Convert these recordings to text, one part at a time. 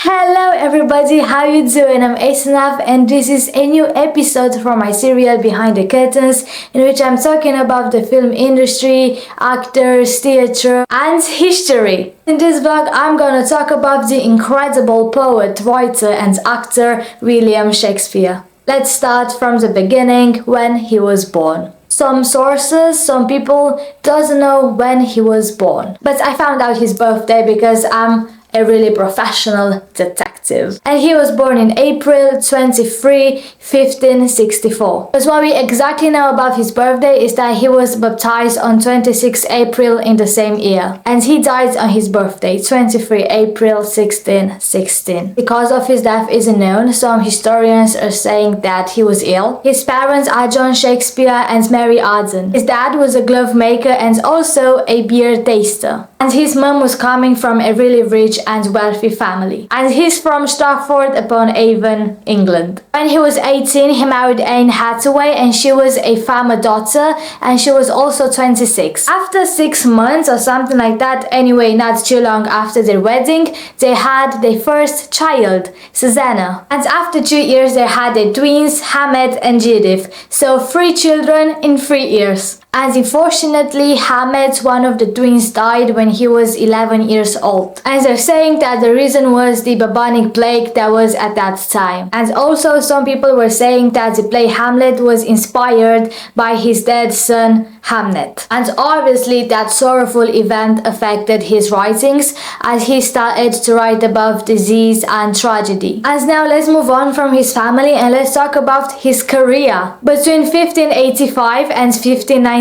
Hello everybody, how you doing? I'm Asenav and this is a new episode from my serial Behind the Curtains, in which I'm talking about the film industry, actors, theatre and history. In this vlog I'm gonna talk about the incredible poet, writer and actor William Shakespeare. Let's start from the beginning, when he was born. Some sources, some people doesn't know when he was born, but I found out his birthday because I'm a really professional detective. And he was born in April 23, 1564. But what we exactly know about his birthday is that he was baptized on 26 April in the same year. And he died on his birthday, 23 April 1616. The cause of his death isn't known. Some historians are saying that he was ill. His parents are John Shakespeare and Mary Arden. His dad was a glove maker and also a beer taster. And his mom was coming from a really rich and wealthy family. And he's from Stratford-upon-Avon, England. When he was 18, he married Anne Hathaway and she was a farmer daughter and she was also 26. After 6 months or something like that, anyway, not too long after their wedding, they had their first child, Susanna. And after 2 years, they had their twins, Hamlet and Judith. So 3 children in 3 years. And unfortunately, Hamlet, one of the twins, died when he was 11 years old. And they're saying that the reason was the bubonic plague that was at that time. And also some people were saying that the play Hamlet was inspired by his dead son, Hamlet. And obviously that sorrowful event affected his writings as he started to write about disease and tragedy. And now let's move on from his family and let's talk about his career. Between 1585 and 1592,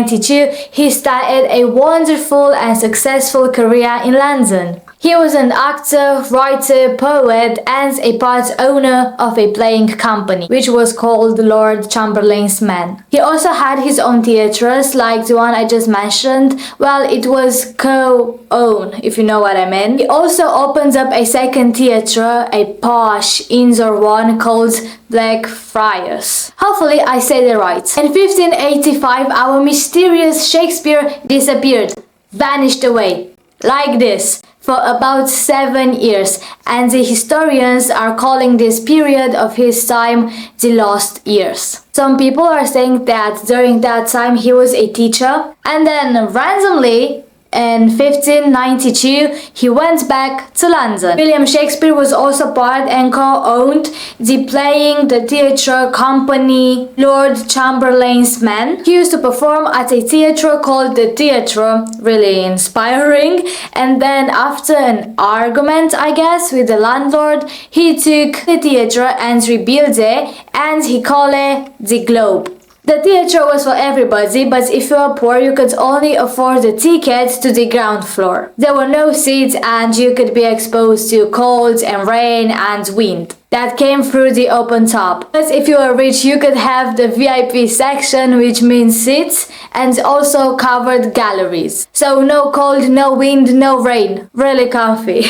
he started a wonderful and successful career in London. He was an actor, writer, poet and a part owner of a playing company, which was called Lord Chamberlain's Men. He also had his own theatres, like the one I just mentioned. Well, it was co-owned, if you know what I mean. He also opened up a second theatre, a posh indoor one called Blackfriars. Hopefully I said it right. In 1585, our mysterious Shakespeare disappeared, vanished away, like this, for about 7 years, and the historians are calling this period of his time the lost years. Some people are saying that during that time he was a teacher, and then randomly in 1592 he went back to London. William Shakespeare was also part and co-owned the theatre company Lord Chamberlain's Men. He used to perform at a theatre called the Theatre, really inspiring, and then after an argument, I guess, with the landlord, he took the theatre and rebuilt it and he called it the Globe. The theatre was for everybody, but if you were poor, you could only afford the tickets to the ground floor. There were no seats and you could be exposed to cold and rain and wind that came through the open top. But if you were rich, you could have the VIP section, which means seats, and also covered galleries. So no cold, no wind, no rain. Really comfy.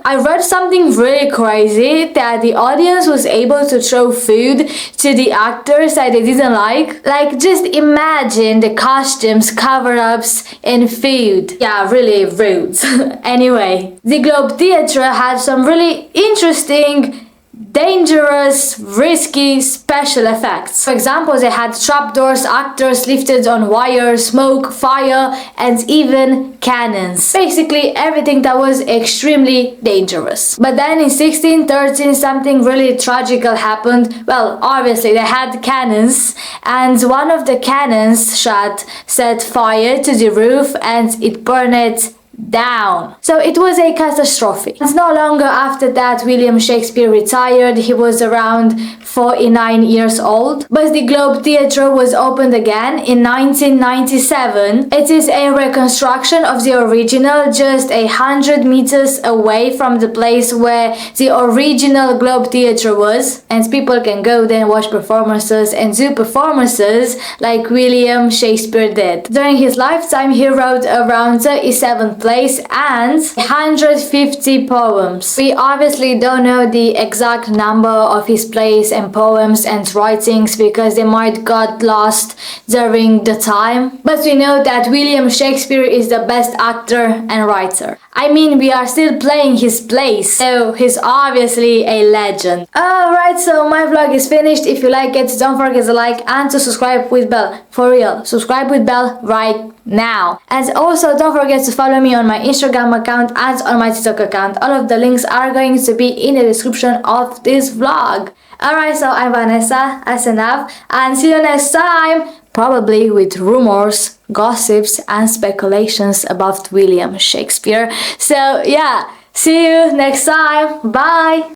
I read something really crazy, that the audience was able to throw food to the actors that they didn't like. Like, just imagine the costumes, cover-ups and food. Yeah, really rude. Anyway, the Globe Theatre had some really interesting, dangerous, risky special effects. For example, they had trapdoors, actors lifted on wire, smoke, fire, and even cannons. Basically everything that was extremely dangerous. But then in 1613 something really tragical happened. Well, obviously they had cannons, and one of the cannons shot set fire to the roof and it burned it down. So it was a catastrophe. And no longer after that William Shakespeare retired. He was around 49 years old. But the Globe Theatre was opened again in 1997. It is a reconstruction of the original, just 100 meters away from the place where the original Globe Theatre was. And people can go there and watch performances and do performances like William Shakespeare did. During his lifetime, he wrote around 37 plays and 150 poems. We obviously don't know the exact number of his plays and poems and writings because they might got lost during the time, but we know that William Shakespeare is the best actor and writer. I mean, we are still playing his plays, so he's obviously a legend. Alright, so my vlog is finished. If you like it, don't forget to like and to subscribe with bell. For real, subscribe with bell right now. And also don't forget to follow me on my Instagram account and on my TikTok account. All of the links are going to be in the description of this vlog. Alright, so I'm Vanesa Asenav, and see you next time, probably with rumors, gossips and speculations about William Shakespeare. So yeah, see you next time. Bye!